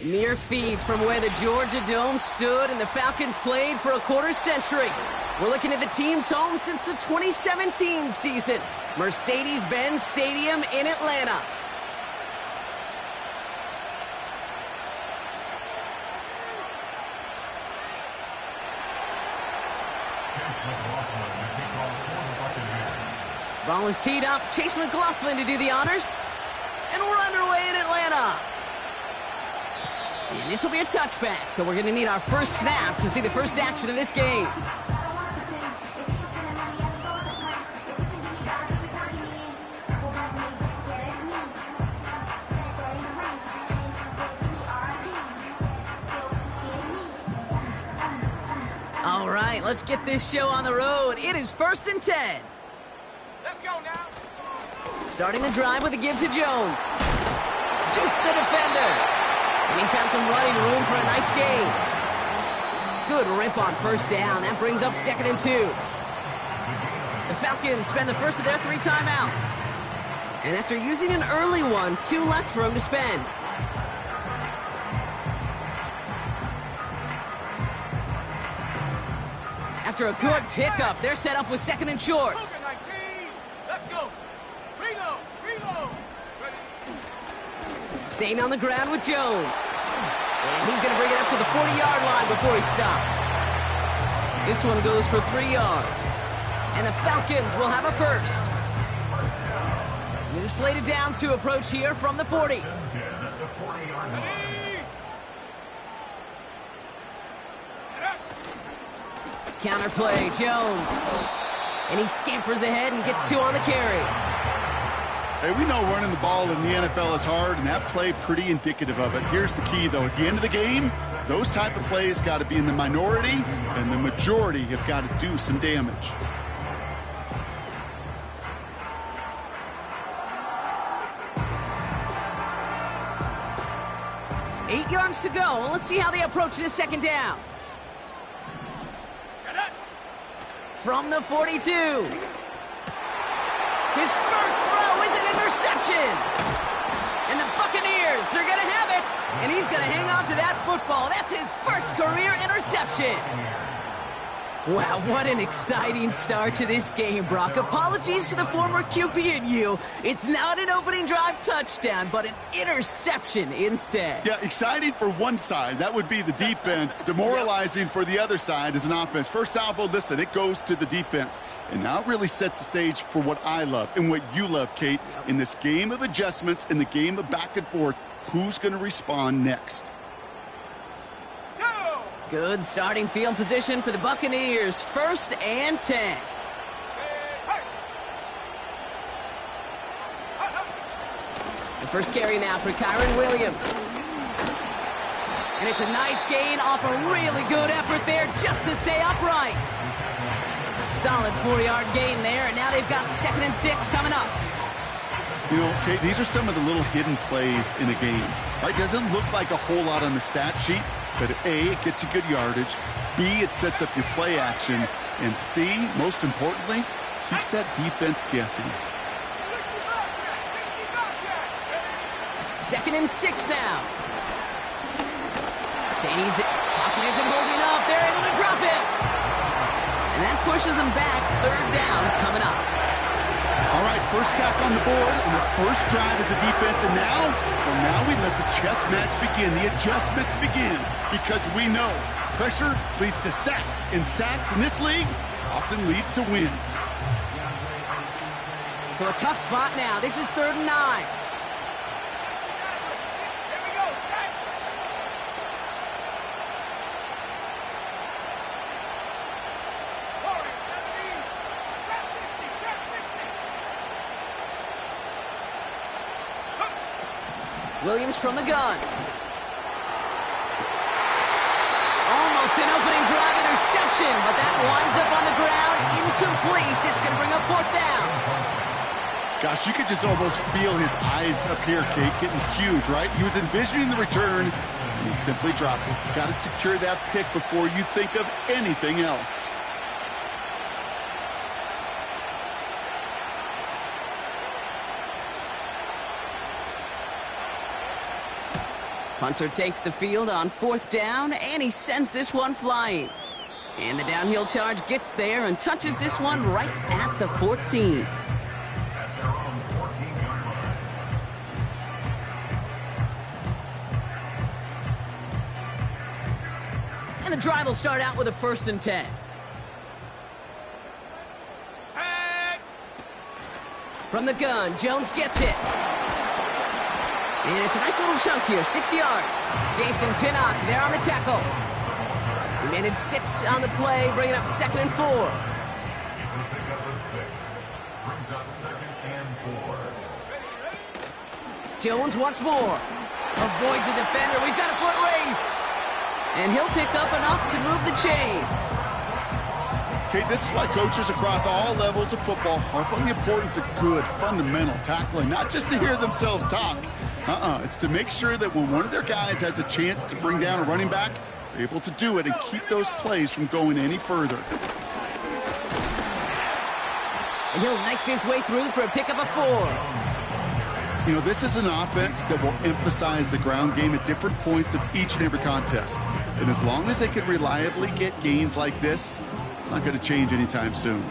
Mere feet from where the Georgia Dome stood and the Falcons played for a quarter century. We're looking at the team's home since the 2017 season, Mercedes-Benz Stadium in Atlanta. Ball is teed up. Chase McLaughlin to do the honors. And we're underway in Atlanta. And this will be a touchback, so we're going to need our first snap to see the first action of this game. All right, let's get this show on the road. It is 1st and 10. Let's go now. Starting the drive with a give to Jones. Juke the defender. And he found some running room for a nice gain. Good rip on first down. That brings up 2nd and 2. The Falcons spend the first of their 3 timeouts. And after using an early one, 2 left for him to spend. After a good pickup, they're set up with 2nd and short. Let's go. Reload. Staying on the ground with Jones. And he's going to bring it up to the 40-yard line before he stopped. This one goes for 3 yards. And the Falcons will have a first. New slate of downs to approach here from the 40. Counterplay, Jones. And he scampers ahead and gets 2 on the carry. Hey, we know running the ball in the NFL is hard, and that play pretty indicative of it. Here's the key, though. At the end of the game, those type of plays got to be in the minority, and the majority have got to do some damage. Eight yards to go. Let's see how they approach this 2nd down. From the 42. His first throw is an interception. And the Buccaneers are going to have it. And he's going to hang on to that football. That's his first career interception. Wow, what an exciting start to this game, Brock. Apologies to the former QB and you. It's not an opening drive touchdown, but an interception instead. Yeah, exciting for one side. That would be the defense. Demoralizing for the other side as an offense. First salvo, listen, it goes to the defense. And now it really sets the stage for what I love and what you love, Kate. In this game of adjustments, in the game of back and forth, who's going to respond next? Good starting field position for the Buccaneers. 1st and 10. The first carry now for Kyron Williams. And it's a nice gain off a really good effort there just to stay upright. Solid 4-yard gain there, and now they've got 2nd and 6 coming up. You know, Kate, these are some of the little hidden plays in a game. Right? Doesn't look like a whole lot on the stat sheet, but A, it gets you good yardage. B, it sets up your play action. And C, most importantly, keeps that defense guessing. 2nd and 6 now. Stays it. Pocket isn't holding up. They're able to drop it. And that pushes them back. 3rd down coming up. All right, first sack on the board, and the first drive as a defense, and now we let the chess match begin, the adjustments begin, because we know pressure leads to sacks, and sacks in this league often leads to wins. So a tough spot now. This is 3rd and 9. Williams from the gun. Almost an opening drive interception, but that winds up on the ground, incomplete. It's going to bring up 4th down. Gosh, you could just almost feel his eyes up here, Kate, getting huge, right? He was envisioning the return, and he simply dropped it. Got to secure that pick before you think of anything else. Hunter takes the field on 4th down, and he sends this one flying. And the downhill charge gets there and touches this one right at the 14. And the drive will start out with a 1st and 10. From the gun, Jones gets it. And it's a nice little chunk here, 6 yards. Jason Pinnock there on the tackle. He managed 6 on the play, bringing up 2nd and 4. Jones once more. Avoids a defender. We've got a foot race. And he'll pick up enough to move the chains. Okay, this is why coaches across all levels of football harp on the importance of good, fundamental tackling, not just to hear themselves talk. It's to make sure that when one of their guys has a chance to bring down a running back, they're able to do it and keep those plays from going any further. And he'll knife his way through for a pickup of 4. You know, this is an offense that will emphasize the ground game at different points of each and every contest. And as long as they can reliably get gains like this, it's not going to change anytime soon.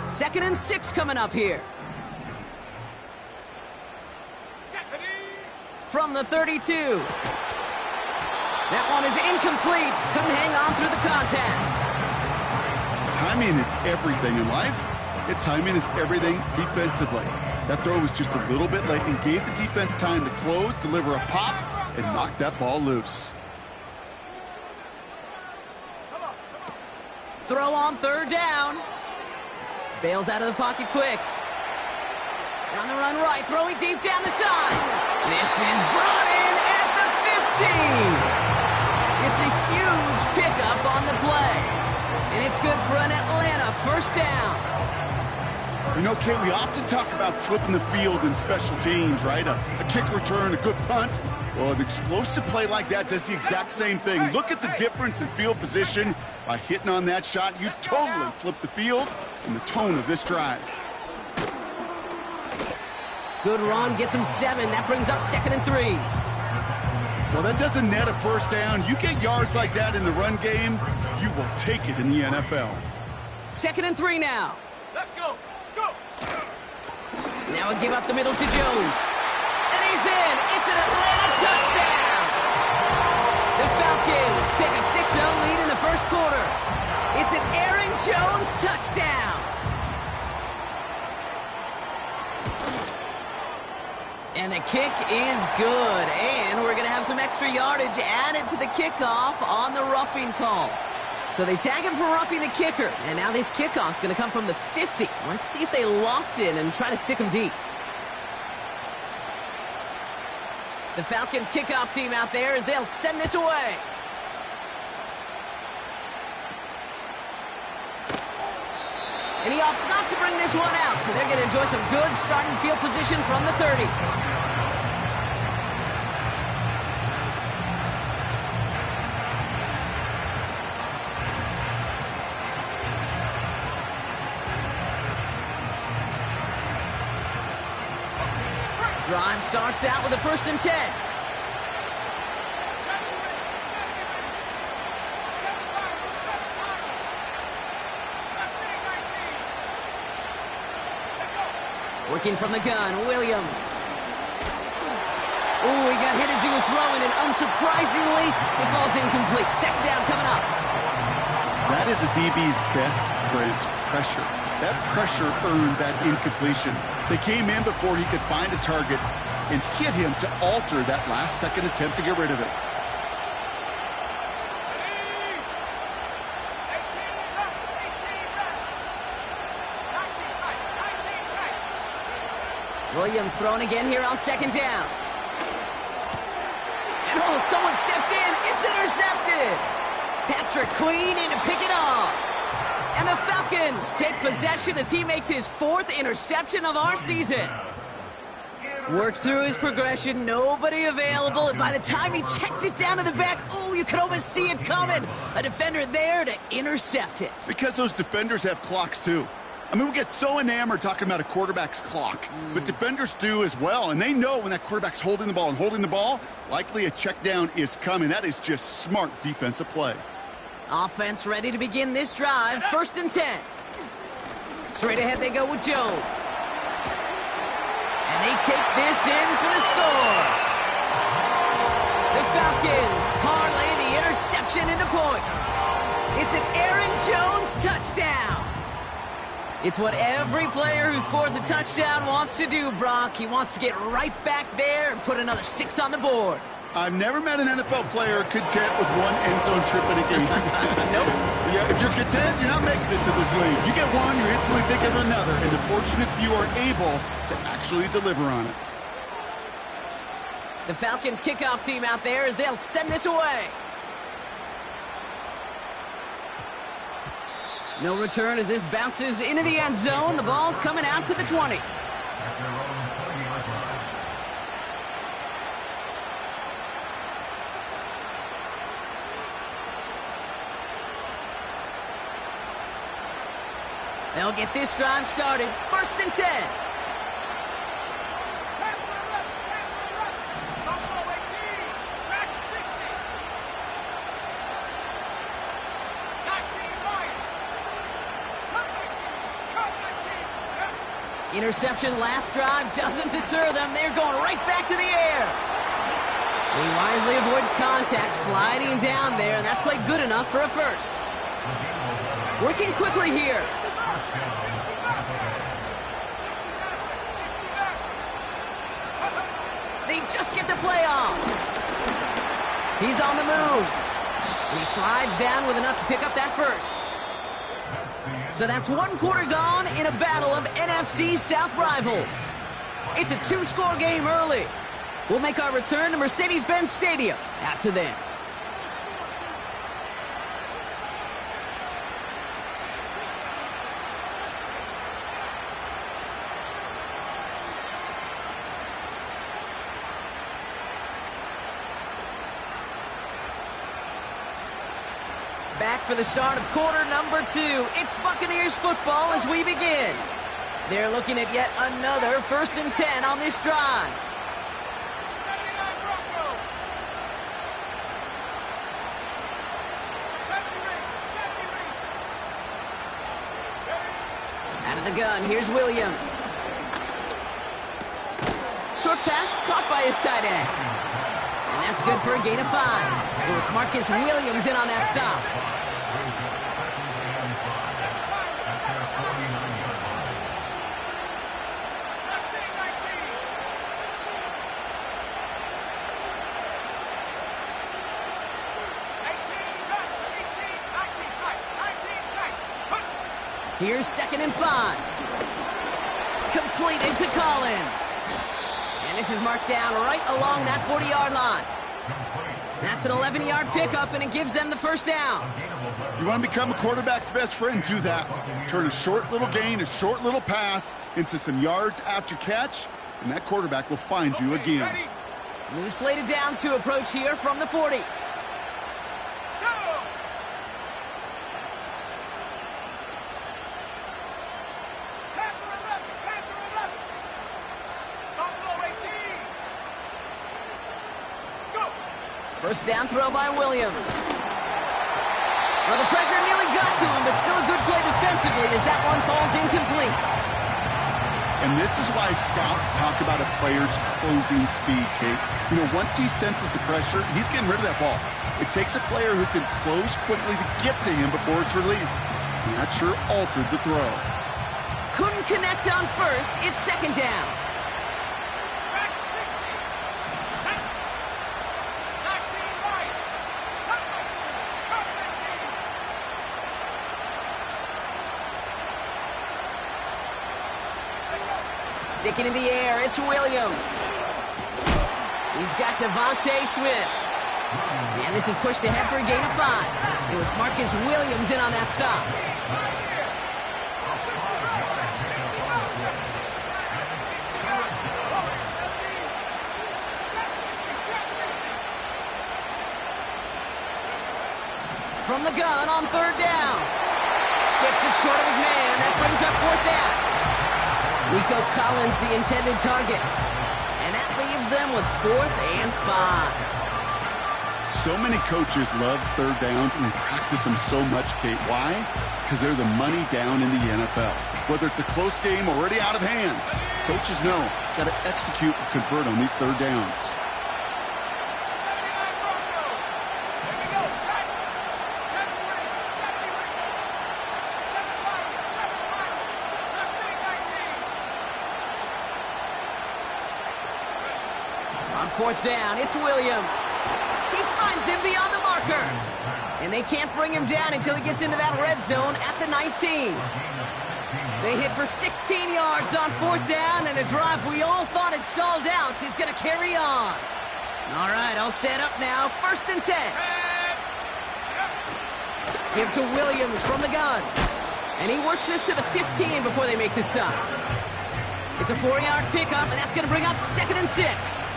Second and 6 coming up here. From the 32. That one is incomplete. Couldn't hang on through the contact. Timing is everything in life. And timing is everything defensively. That throw was just a little bit late and gave the defense time to close, deliver a pop, and knock that ball loose. Throw on 3rd down. Bails out of the pocket quick. On the run right, throwing deep down the side. This is brought in at the 15. It's a huge pickup on the play. And it's good for an Atlanta 1st down. You know, Kate, we often talk about flipping the field in special teams, right? A kick return, a good punt. Well, an explosive play like that does the exact same thing. Look at the difference in field position. By hitting on that shot, you've totally flipped the field and the tone of this drive. Good run, gets him 7. That brings up 2nd and 3. Well, that doesn't net a 1st down. You get yards like that in the run game, you will take it in the NFL. 2nd and 3 now. Let's go. Go. Now a give up the middle to Jones. And he's in. It's an Atlanta touchdown. The Falcons take a 6-0 lead in the 1st quarter. It's an Aaron Jones touchdown. And the kick is good. And we're going to have some extra yardage added to the kickoff on the roughing call. So they tag him for roughing the kicker. And now this kickoff's going to come from the 50. Let's see if they loft in and try to stick him deep. The Falcons kickoff team out there as they'll send this away. And he opts not to bring this one out, so they're going to enjoy some good starting field position from the 30. Drive starts out with a 1st and 10. Working from the gun, Williams. Ooh, he got hit as he was throwing, and unsurprisingly, it falls incomplete. 2nd down coming up. That is a DB's best friend, pressure. That pressure earned that incompletion. They came in before he could find a target and hit him to alter that last-second attempt to get rid of it. Williams throwing again here on 2nd down. And oh, someone stepped in. It's intercepted. Patrick Queen in to pick it off. And the Falcons take possession as he makes his 4th interception of our season. Worked through his progression, nobody available, and by the time he checked it down to the back, oh, you could almost see it coming. A defender there to intercept it. Because those defenders have clocks too. I mean, we get so enamored talking about a quarterback's clock, but defenders do as well, and they know when that quarterback's holding the ball and holding the ball, likely a check down is coming. That is just smart defensive play. Offense ready to begin this drive. 1st and 10. Straight ahead they go with Jones. And they take this in for the score. The Falcons parlay the interception into points. It's an Aaron Jones touchdown. It's what every player who scores a touchdown wants to do, Brock. He wants to get right back there and put another 6 on the board. I've never met an NFL player content with one end zone trip in a game. Nope. Yeah, if you're content, you're not making it to this league. You get one, you're instantly thinking of another, and the fortunate few are able to actually deliver on it. The Falcons kickoff team out there as they'll send this away. No return as this bounces into the end zone. The ball's coming out to the 20. They'll get this drive started. 1st and 10. Interception last drive doesn't deter them. They're going right back to the air. He wisely avoids contact, sliding down there, and that played good enough for a first. Working quickly here. They just get the play on. He's on the move. And he slides down with enough to pick up that first. So that's 1 quarter gone in a battle of NFC South rivals. It's a 2-score game early. We'll make our return to Mercedes-Benz Stadium after this. Back for the start of quarter number 2. It's Buccaneers football as we begin. They're looking at yet another 1st and 10 on this drive. Out of the gun, here's Williams. Short pass caught by his tight end. And that's good for a gain of 5. It was Marcus Williams in on that stop. Here's 2nd and 5. Completed to Collins. And this is marked down right along that 40-yard line. That's an 11-yard pickup, and it gives them the first down. You want to become a quarterback's best friend, do that. Turn a short little gain, a short little pass into some yards after catch, and that quarterback will find you again. New slated downs to approach here from the 40. First down throw by Williams. Well, the pressure nearly got to him, but still a good play defensively as that one falls incomplete. And this is why scouts talk about a player's closing speed, Kate. You know, once he senses the pressure, he's getting rid of that ball. It takes a player who can close quickly to get to him before it's released. And that sure altered the throw. Couldn't connect on first. It's 2nd down. Sticking in the air, it's Williams. He's got Devontae Smith. And this is pushed ahead for a gain of 5. It was Marcus Williams in on that stop. From the gun on 3rd down. Skips it short of his man. That brings up fourth down. Nico Collins, the intended target. And that leaves them with 4th and 5. So many coaches love third downs, and they practice them so much, Kate. Why? Because they're the money down in the NFL. Whether it's a close game already out of hand, coaches know got to execute and convert on these third downs. On fourth down, it's Williams. He finds him beyond the marker. And they can't bring him down until he gets into that red zone at the 19. They hit for 16 yards on fourth down, and a drive we all thought had stalled out is going to carry on. All right, all set up now. 1st and 10. Give to Williams from the gun. And he works this to the 15 before they make the stop. It's a 4-yard pickup, and that's going to bring up 2nd and 6.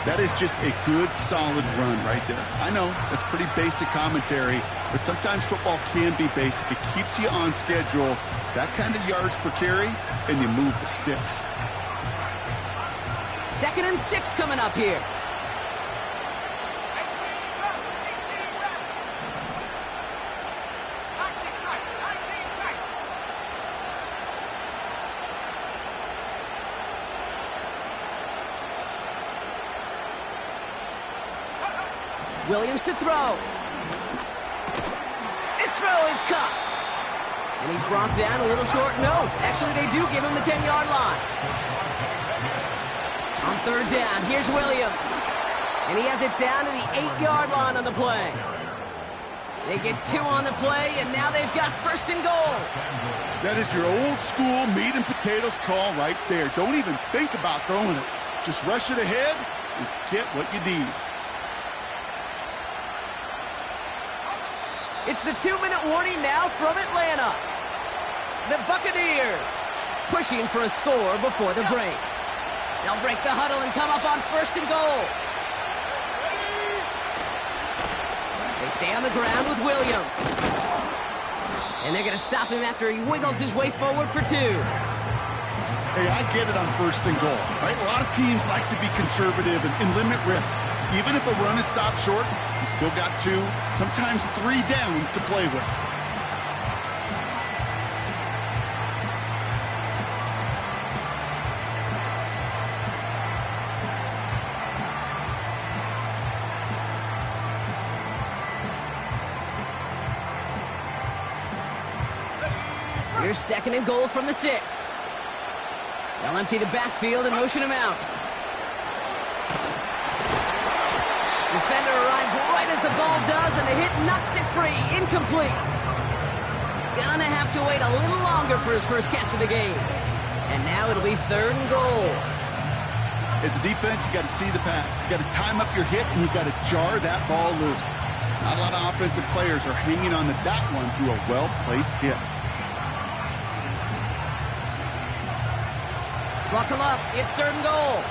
That is just a good, solid run right there. I know, that's pretty basic commentary, but sometimes football can be basic. It keeps you on schedule, that kind of yards per carry, and you move the sticks. 2nd and 6 coming up here. Williams to throw. This throw is caught. And he's brought down a little short. No, actually they do give him the 10-yard line. On third down, here's Williams. And he has it down to the 8-yard line on the play. They get 2 on the play, and now they've got 1st and goal. That is your old school meat and potatoes call right there. Don't even think about throwing it. Just rush it ahead and get what you need. It's the 2-minute warning now from Atlanta. The Buccaneers pushing for a score before the break. They'll break the huddle and come up on 1st and goal. They stay on the ground with Williams. And they're going to stop him after he wiggles his way forward for 2. Hey, I get it on 1st and goal, right? A lot of teams like to be conservative and limit risk. Even if a run is stopped short, you still got 2, sometimes 3 downs to play with. Here's 2nd and goal from the 6. They'll empty the backfield and motion him out. Defender arrives right as the ball does, and the hit knocks it free. Incomplete. Gonna have to wait a little longer for his first catch of the game. And now it'll be 3rd and goal. As a defense, you got to see the pass. You got to time up your hit, and you got to jar that ball loose. Not a lot of offensive players are hanging on to that one through a well-placed hit. Buckle up. It's 3rd and goal.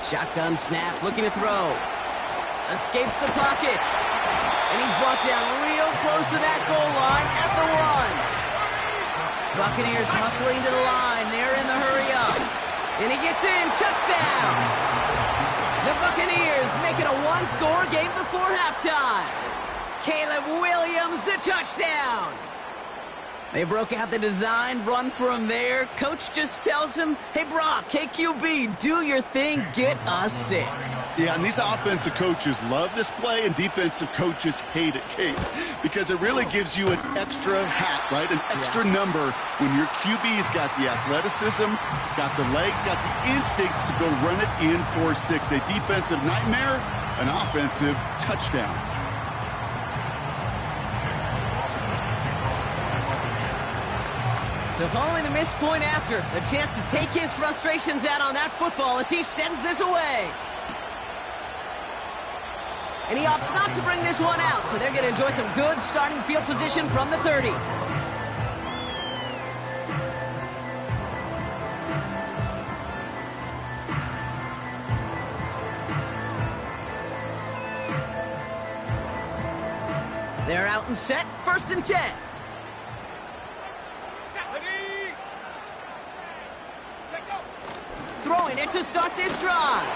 Shotgun snap, looking to throw. Escapes the pocket. And he's brought down real close to that goal line at the 1. Buccaneers hustling to the line. They're in the hurry up. And he gets in. Touchdown. The Buccaneers make it a 1-score game before halftime. Caleb Williams, the touchdown. They broke out the design, run for him there. Coach just tells him, hey, Brock, KQB, do your thing, get us 6. Yeah, and these offensive coaches love this play, and defensive coaches hate it, Kate, because it really gives you an extra hat, right, an extra number when your QB's got the athleticism, got the legs, got the instincts to go run it in for 6. A defensive nightmare, an offensive touchdown. So following the missed point after, a chance to take his frustrations out on that football as he sends this away. And he opts not to bring this one out, so they're going to enjoy some good starting field position from the 30. They're out and set, 1st and 10. Throwing it to start this drive.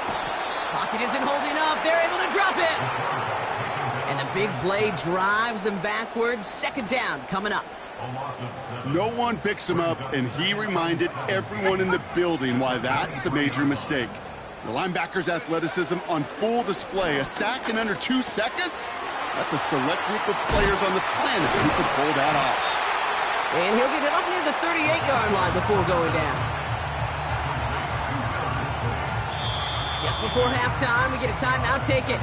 Pocket isn't holding up. They're able to drop it. And the big play drives them backwards. 2nd down coming up. No one picks him up, and he reminded everyone in the building why that's a major mistake. The linebacker's athleticism on full display. A sack in under 2 seconds? That's a select group of players on the planet who can pull that off. And he'll get it up near the 38-yard line before going down. Just before halftime, we get a timeout. Take it.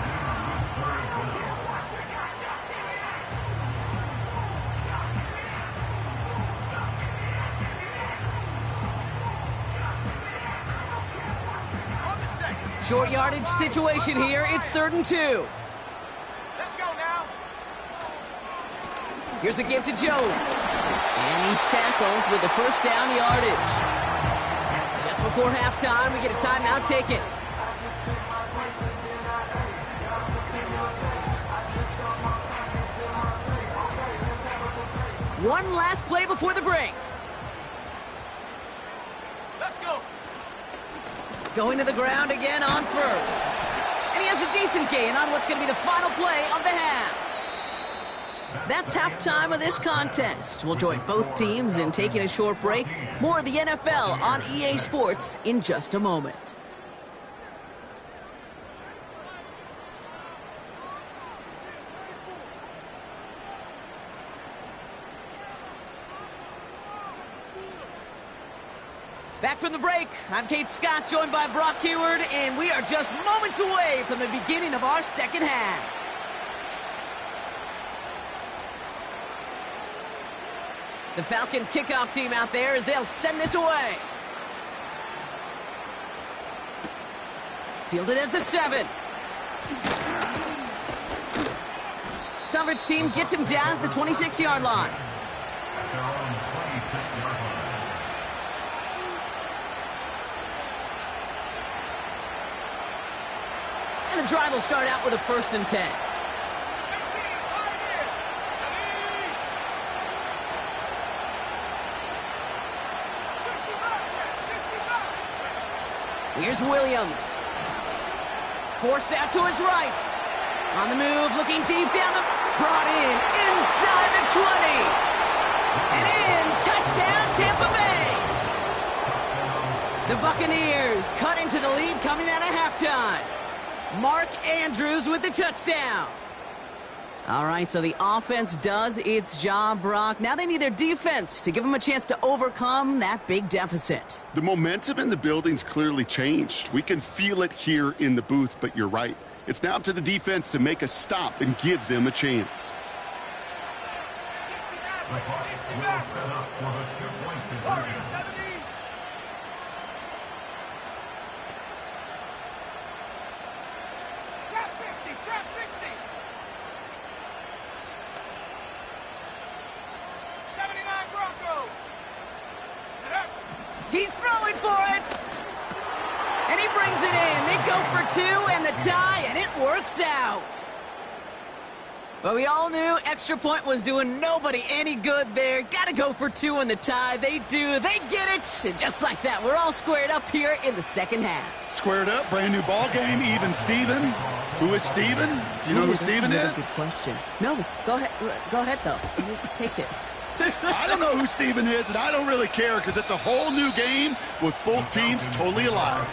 Short yardage situation here. It's 3rd and 2. Let's go now. Here's a give to Jones. And he's tackled with the 1st down yardage. Just before halftime, we get a timeout. Take it. One last play before the break. Let's go. Going to the ground again on 1st. And he has a decent gain on what's going to be the final play of the half. That's halftime of this contest. We'll join both teams in taking a short break. More of the NFL on EA Sports in just a moment. Back from the break, I'm Kate Scott, joined by Brock Heward, and we are just moments away from the beginning of our 2nd half. The Falcons kickoff team out there as they'll send this away. Fielded at the 7. Coverage team gets him down at the 26-yard line. And the drive will start out with a 1st and 10. Here's Williams. Forced out to his right. On the move, looking deep down the... Brought in inside the 20. And in, touchdown Tampa Bay. The Buccaneers cut into the lead coming out of halftime. Mark Andrews with the touchdown. All right, so the offense does its job, Brock. Now they need their defense to give them a chance to overcome that big deficit. The momentum in the building's clearly changed. We can feel it here in the booth, but you're right. It's now up to the defense to make a stop and give them a chance. He's throwing for it. And he brings it in. They go for 2 and the tie, and it works out. But we all knew extra point was doing nobody any good there. Got to go for 2 in the tie. They do. They get it. And just like that, we're all squared up here in the 2nd half. Squared up, brand new ball game, even Steven. Who is Steven? Do you know who Steven is? Good question. No, go ahead. Go ahead, though. You take it. I don't know who Steven is, and I don't really care because it's a whole new game with both teams totally alive.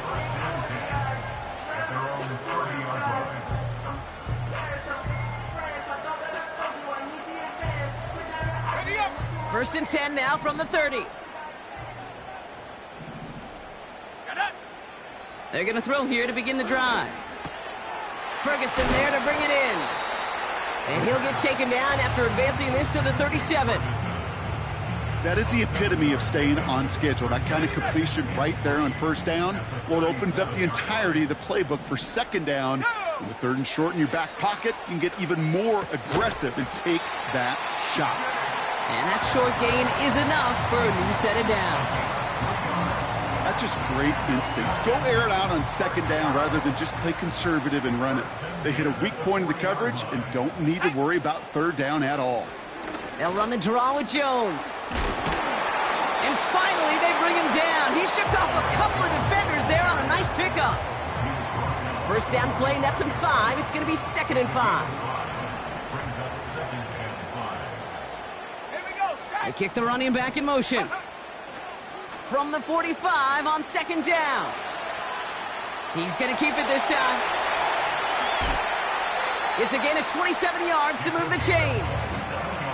First and 10 now from the 30. They're going to throw here to begin the drive. Ferguson there to bring it in. And he'll get taken down after advancing this to the 37. That is the epitome of staying on schedule. That kind of completion right there on 1st down. Well, it opens up the entirety of the playbook for 2nd down. And with 3rd and short in your back pocket, you can get even more aggressive and take that shot. And that short gain is enough for a new set of downs. That just great instincts. Go air it out on second down rather than just play conservative and run it. They hit a weak point in the coverage and don't need to worry about third down at all. They'll run the draw with Jones. And finally, they bring him down. He shook off a couple of defenders there on a nice pickup. First down play, nets him 5. It's going to be 2nd and 5. They kick the running back in motion. From the 45 on 2nd down. He's going to keep it this time. It's a gain of 27 yards to move the chains.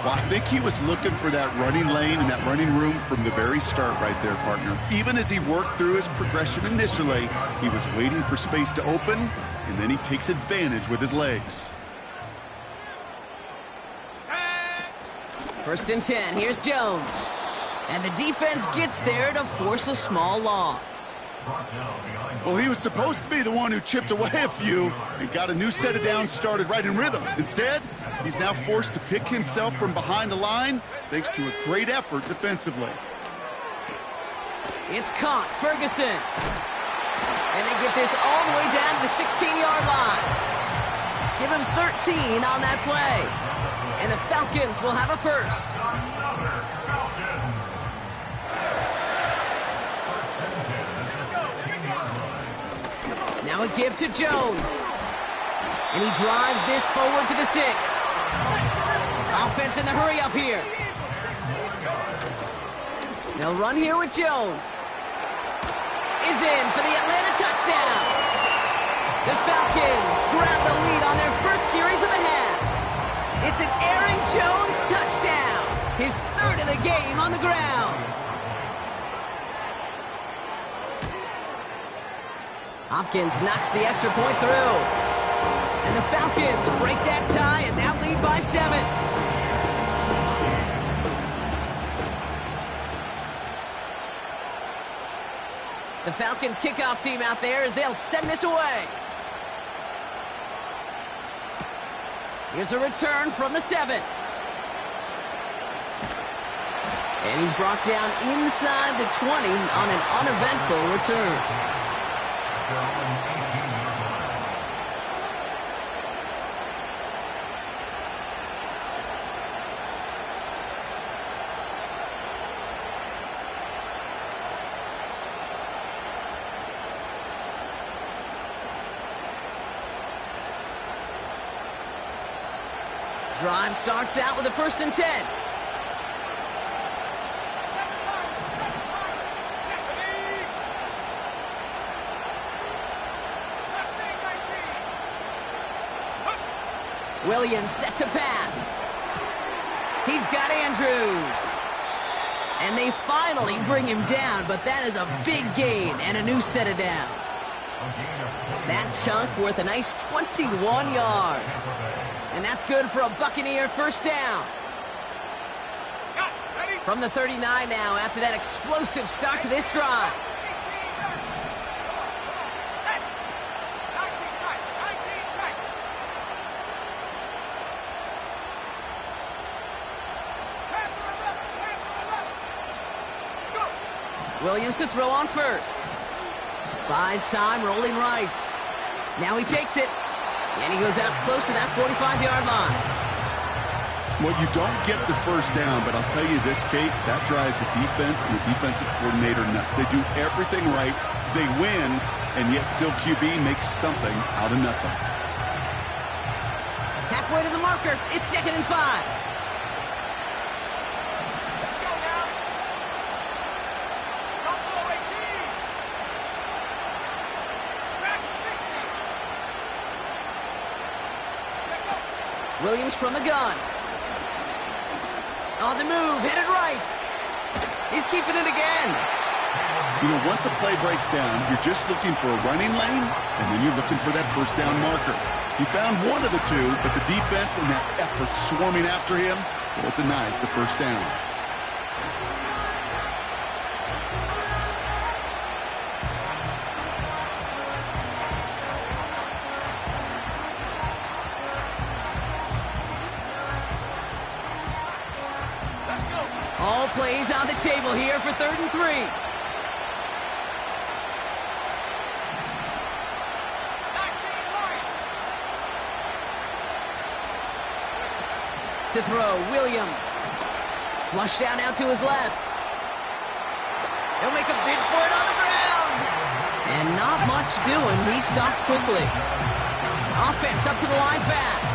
Well, I think he was looking for that running lane and that running room from the very start right there, partner. Even as he worked through his progression initially, he was waiting for space to open, and then he takes advantage with his legs. 1st and 10, here's Jones. And the defense gets there to force a small loss. Well, he was supposed to be the one who chipped away a few and got a new set of downs started right in rhythm. Instead, he's now forced to pick himself from behind the line thanks to a great effort defensively. It's caught, Ferguson. And they get this all the way down to the 16-yard line. Give him 13 on that play. And the Falcons will have a first. Now a give to Jones. And he drives this forward to the 6. Offense in the hurry up here. They'll run here with Jones. Is in for the Atlanta touchdown. The Falcons grab the lead on their first series of the half. It's an Aaron Jones touchdown. His 3rd of the game on the ground. Hopkins knocks the extra point through. And the Falcons break that tie and now lead by 7. The Falcons kickoff team out there as they'll send this away. Here's a return from the 7. And he's brought down inside the 20 on an uneventful return. Drive starts out with a 1st and 10. Williams set to pass. He's got Andrews. And they finally bring him down, but that is a big gain and a new set of downs. That chunk worth a nice 21 yards. And that's good for a Buccaneer first down. From the 39 now after that explosive start to this drive. Williams to throw on first. Buys time, rolling right. Now he takes it. And he goes out close to that 45-yard line. Well, you don't get the first down, but I'll tell you this, Kate, that drives the defense and the defensive coordinator nuts. They do everything right. They win, and yet still QB makes something out of nothing. Halfway to the marker. It's 2nd and 5. Williams from the gun. On the move, headed right. He's keeping it again. You know, once a play breaks down, you're just looking for a running lane, and then you're looking for that first down marker. He found one of the two, but the defense and that effort swarming after him, well, it denies the first down. All plays on the table here for 3rd and 3. To throw, Williams. Flush down out to his left. He'll make a bid for it on the ground. And not much doing. He stopped quickly. Offense up to the line fast.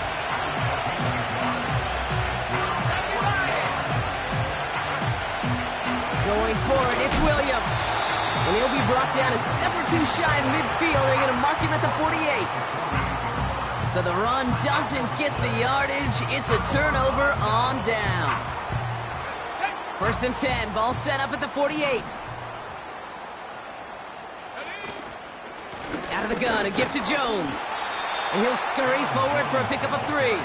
Going for it, it's Williams. And he'll be brought down a step or two shy of midfield. They're going to mark him at the 48. So the run doesn't get the yardage. It's a turnover on downs. 1st and 10, ball set up at the 48. Out of the gun, a gift to Jones. And he'll scurry forward for a pickup of 3.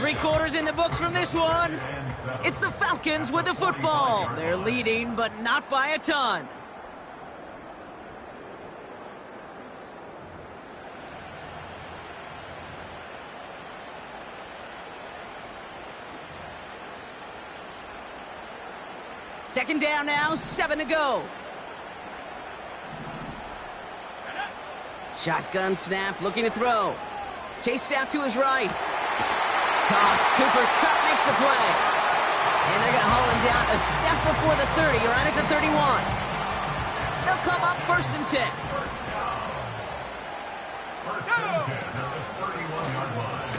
3 quarters in the books from this one. It's the Falcons with the football. They're leading, but not by a ton. Second down now, 7 to go. Shotgun snap, looking to throw. Chased out to his right. Caught. Cooper Kupp makes the play. And they're going to haul him down a step before the 30, right at the 31. They'll come up 1st and 10.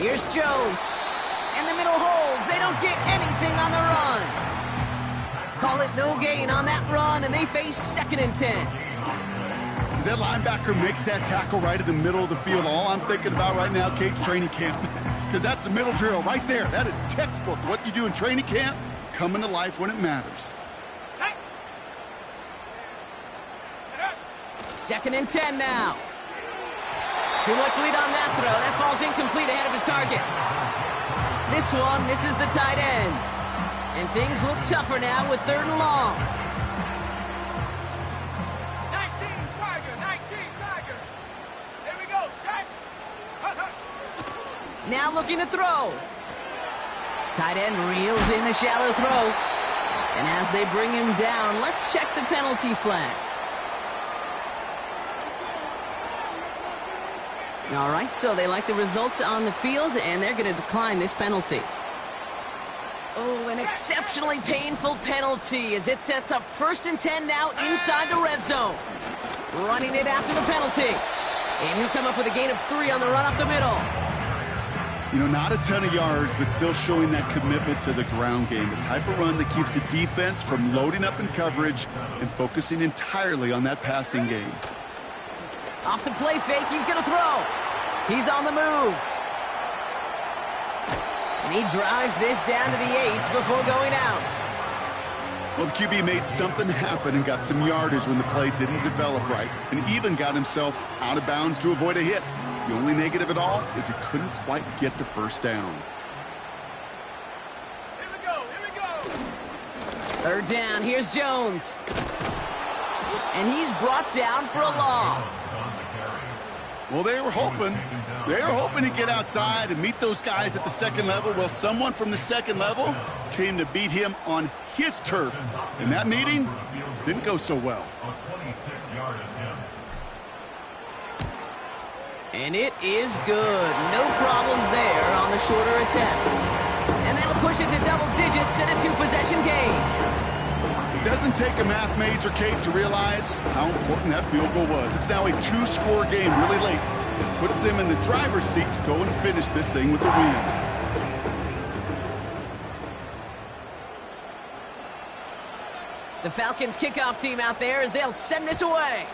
Here's Jones. And the middle holds. They don't get anything on the run. Call it no gain on that run, and they face 2nd and 10. As that linebacker makes that tackle right in the middle of the field, all I'm thinking about right now, Kate's training camp. Because that's the middle drill right there. That is textbook. What you do in training camp, coming to life when it matters. 2nd and 10 now. Too much lead on that throw. That falls incomplete ahead of his target. This one misses the tight end. And things look tougher now with 3rd and long. 19 Tiger. Here we go, set. Now looking to throw. Tight end reels in the shallow throw. And as they bring him down, let's check the penalty flag. All right, so they like the results on the field, and they're going to decline this penalty. Oh, an exceptionally painful penalty as it sets up 1st and 10 now inside the red zone. Running it after the penalty. And he'll come up with a gain of 3 on the run up the middle. You know, not a ton of yards, but still showing that commitment to the ground game. The type of run that keeps the defense from loading up in coverage and focusing entirely on that passing game. Off the play fake, he's going to throw. He's on the move. And he drives this down to the 8 before going out. Well, the QB made something happen and got some yardage when the play didn't develop right, and even got himself out of bounds to avoid a hit. The only negative at all is he couldn't quite get the 1st down. Here we go. 3rd down, here's Jones. And he's brought down for a loss. Well, they were hoping to get outside and meet those guys at the 2nd level. Well, someone from the 2nd level came to beat him on his turf. And that meeting didn't go so well. And it is good. No problems there on the shorter attempt. And that'll push it to double digits in a 2-possession game. It doesn't take a math major, Kate, to realize how important that field goal was. It's now a 2-score game really late. It puts them in the driver's seat to go and finish this thing with the win. The Falcons kickoff team out there as they'll send this away.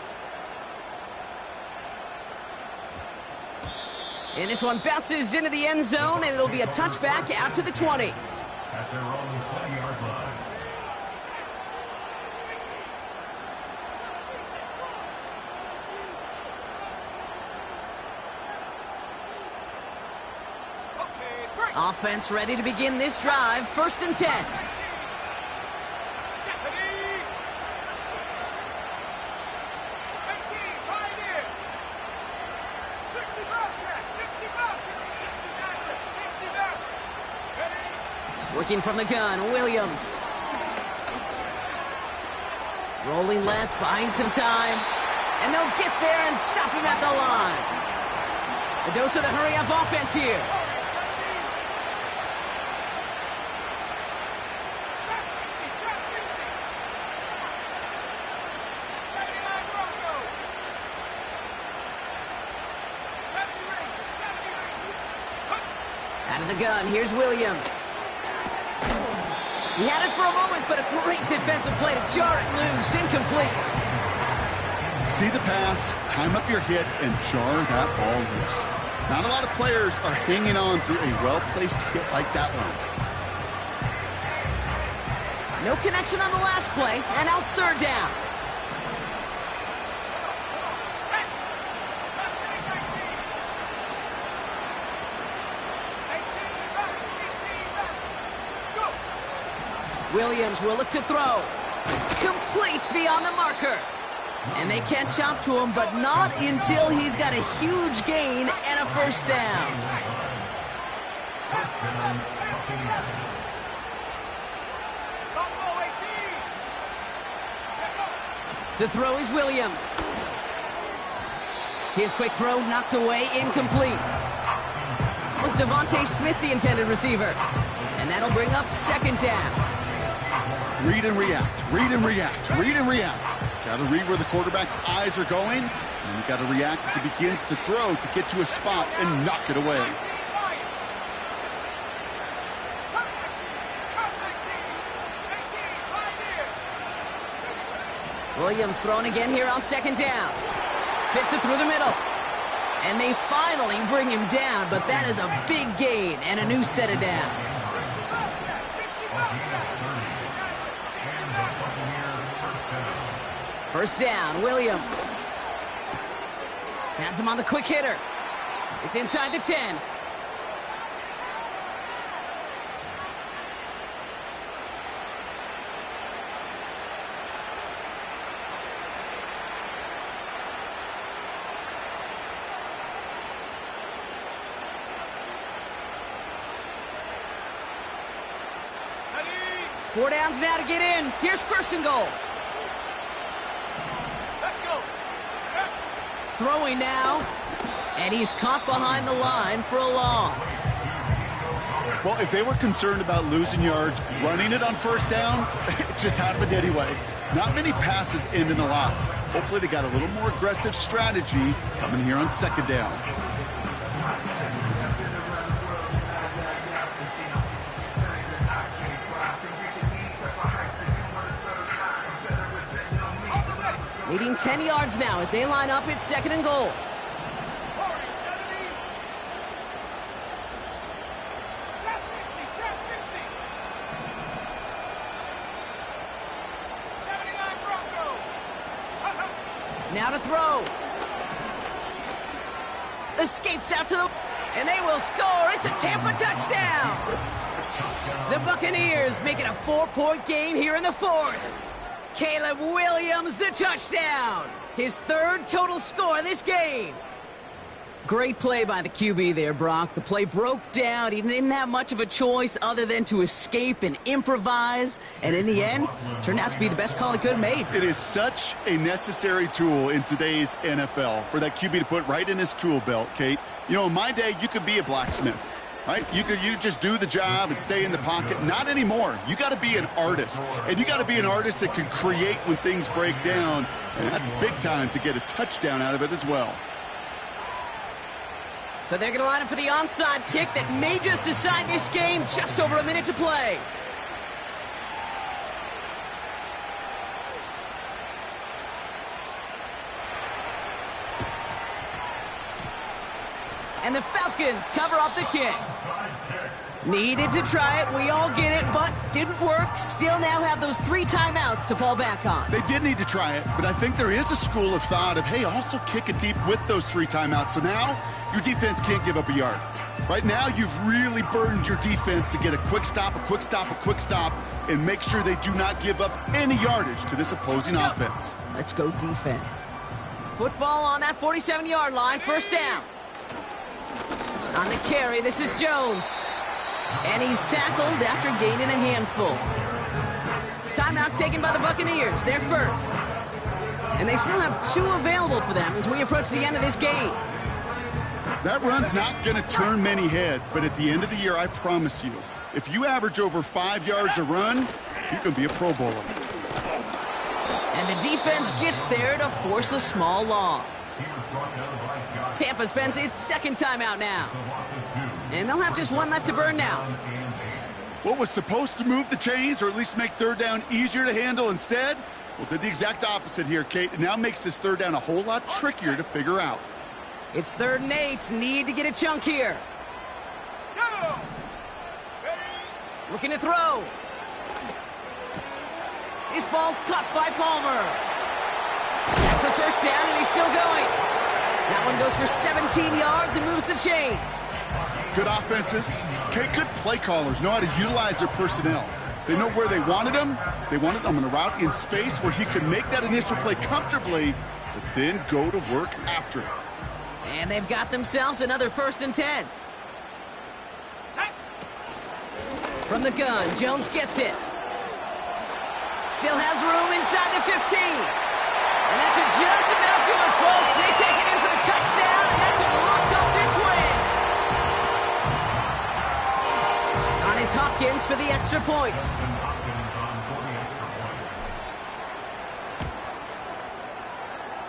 And this one bounces into the end zone, and it'll be a touchback out to the 20. At their own 20-yard line. Offense ready to begin this drive. 1st and 10. Working from the gun, Williams. Rolling left, buying some time. And they'll get there and stop him at the line. A dose of the hurry-up offense here. Out of the gun, here's Williams. He had it for a moment, but a great defensive play to jar it loose. Incomplete. See the pass, time up your hit, and jar that ball loose. Not a lot of players are hanging on through a well-placed hit like that one. No connection on the last play, and out third down. Williams will look to throw. Complete beyond the marker. And they can't chop to him, but not until he's got a huge gain and a first down. To throw is Williams. His quick throw knocked away, incomplete. Was Devontae Smith the intended receiver? And that'll bring up second down. Read and react, read and react, read and react. Got to read where the quarterback's eyes are going, and you got to react as he begins to throw to get to a spot and knock it away. Williams thrown again here on second down. Fits it through the middle. And they finally bring him down, but that is a big gain and a new set of downs. First down, Williams. Has him on the quick hitter. It's inside the 10. Four downs now to get in. Here's first and goal. Throwing now, and he's caught behind the line for a loss. Well, if they were concerned about losing yards, running it on first down, it just happened anyway. Not many passes end in a loss. Hopefully they got a little more aggressive strategy coming here on second down. Leading 10 yards now as they line up at second and goal. Now to throw. Escapes out to the... And they will score. It's a Tampa touchdown. The Buccaneers make it a 4-point game here in the fourth. Caleb Williams, the touchdown. His third total score in this game. Great play by the QB there, Brock. The play broke down. He didn't have much of a choice other than to escape and improvise. And in the end, turned out to be the best call he could have made. It is such a necessary tool in today's NFL for that QB to put right in his tool belt, Kate. You know, in my day, you could be a blacksmith. Right? You just do the job and stay in the pocket. Not anymore. You got to be an artist. And you got to be an artist that can create when things break down. And that's big time to get a touchdown out of it as well. So they're going to line up for the onside kick that may just decide this game. Just over a minute to play. And the Falcons cover up the kick. Needed to try it. We all get it, but didn't work. Still now have those 3 timeouts to fall back on. They did need to try it, but I think there is a school of thought of, hey, also kick it deep with those 3 timeouts. So now your defense can't give up a yard. Right now you've really burdened your defense to get a quick stop, a quick stop, a quick stop, and make sure they do not give up any yardage to this opposing offense. Let's go defense. Football on that 47-yard line. First down. On the carry, this is Jones. And he's tackled after gaining a handful. Timeout taken by the Buccaneers. They're first. And they still have 2 available for them as we approach the end of this game. That run's not going to turn many heads, but at the end of the year, I promise you, if you average over 5 yards a run, you can be a Pro Bowler. And the defense gets there to force a small loss. Tampa spends its second timeout now. And they'll have just one left to burn now. What was supposed to move the chains, or at least make third down easier to handle instead? Well, did the exact opposite here, Kate. It now makes this third down a whole lot trickier to figure out. It's 3rd and 8. Need to get a chunk here. Looking to throw. This ball's caught by Palmer. That's the first down, and he's still going. That one goes for 17 yards and moves the chains. Good offenses. Kate, good play callers know how to utilize their personnel. They know where they wanted him. They wanted him on a route in space where he could make that initial play comfortably, but then go to work after it. And they've got themselves another 1st and 10. From the gun, Jones gets it. Still has room inside the 15. And that should just about do it, folks. They take it in for the touchdown, and that should lock up this win. On is Hopkins for the extra point.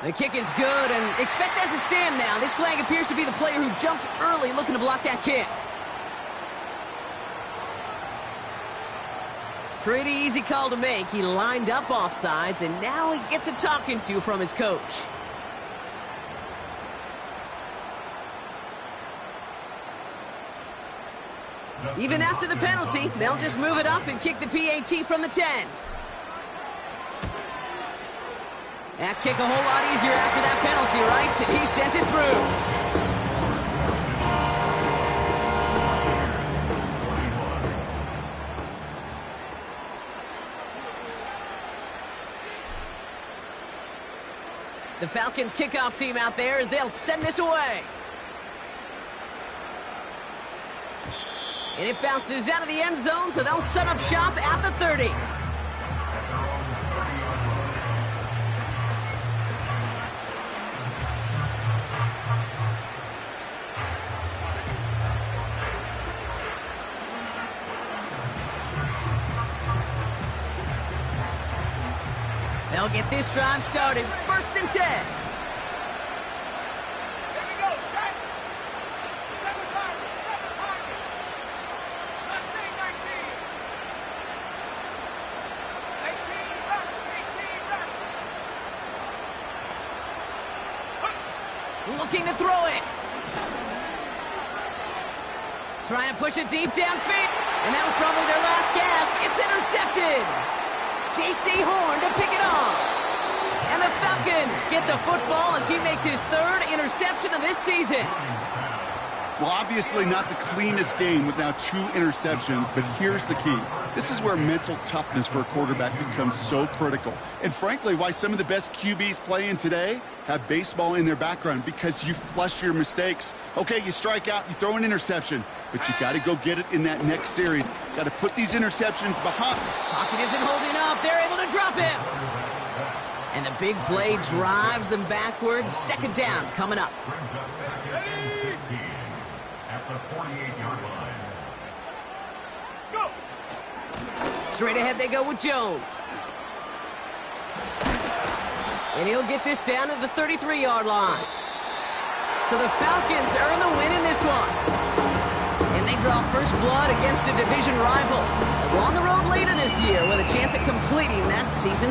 The kick is good, and expect that to stand now. This flag appears to be the player who jumped early looking to block that kick. Pretty easy call to make. He lined up offsides, and now he gets a talking to from his coach. Even after the penalty, they'll just move it up and kick the PAT from the 10. That kick a whole lot easier after that penalty, right? And he sent it through. The Falcons kickoff team out there as they'll send this away. And it bounces out of the end zone, so they'll set up shop at the 30. They'll get this drive started. 1st and 10. Here we go, set. 7 targets, 7 targets. Let's stay 19. 18 back, 18 back. Looking to throw it. Trying to push it deep downfield. And that was probably their last gasp. It's intercepted. J.C. Horn to pick it off. And the Falcons get the football as he makes his 3rd interception of this season. Well, obviously not the cleanest game with now 2 interceptions, but here's the key. This is where mental toughness for a quarterback becomes so critical. And frankly, why some of the best QBs playing today have baseball in their background, because you flush your mistakes. Okay, you strike out, you throw an interception, but you got to go get it in that next series. Got to put these interceptions behind. Pocket isn't holding up. They're able to drop him. And the big play drives them backwards. 2nd down coming up. Brings up 2nd and 16 at the 48-yard line. Go. Straight ahead they go with Jones. And he'll get this down to the 33-yard line. So the Falcons earn the win in this one. And they draw first blood against a division rival. On the road later this year with a chance at completing that season.